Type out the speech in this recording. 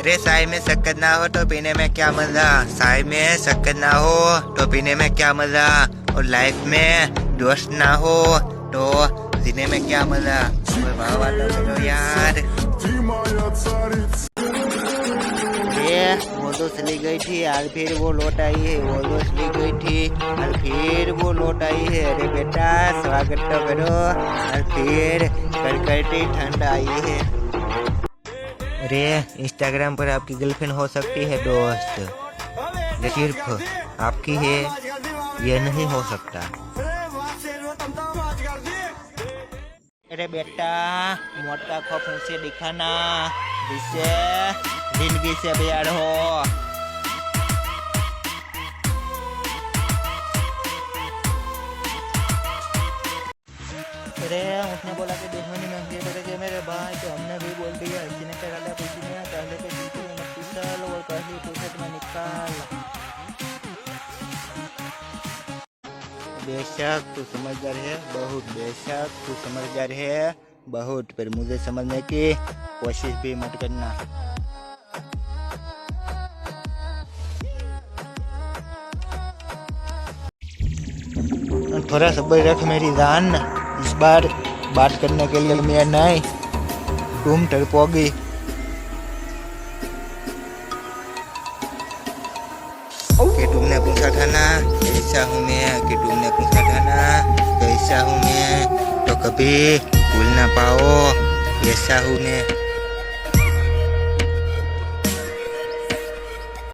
अरे चाय में शक्कर ना हो तो पीने में क्या मजा, चाय में शक्कर ना हो तो पीने में क्या मजा, और लाइफ में दोस्त ना हो तो जीने में क्या मजा। भावा तो करो यार। वो तो चली गई थी और फिर वो लौट आई है, वो तो चली गई थी और फिर वो लौट आई है। अरे बेटा स्वागत तो करो। और फिर कड़कड़ी ठंड आई है। अरे इंस्टाग्राम पर आपकी गर्लफ्रेंड हो सकती है दोस्त, ये सिर्फ आपकी है, ये नहीं हो सकता। अरे बेटा मोटा खौफ मुझसे दिखाना, जिससे जिंदगी से प्यार हो। अरे उसने बोला कि दुश्मनी मंगती है मेरे भाई, तो हमने भी बोल दिया इसने करा पहले के जीती में पिसल और पहली फुर्सत में निकाल। बेशक तू समझदार है बहुत, बेशक तू समझदार है बहुत, पर मुझे समझने की कोशिश भी मत करना। थोड़ा सब्र रख मेरी जान, इस बार बात करने के लिए मैं नहीं, तुम डरपोगी। कि तुमने पूछा था ना कैसा हूँ मैं, कि तुमने पूछा था ना कैसा हूँ मैं, तो कभी भूल ना पाओ कैसा हूँ मैं।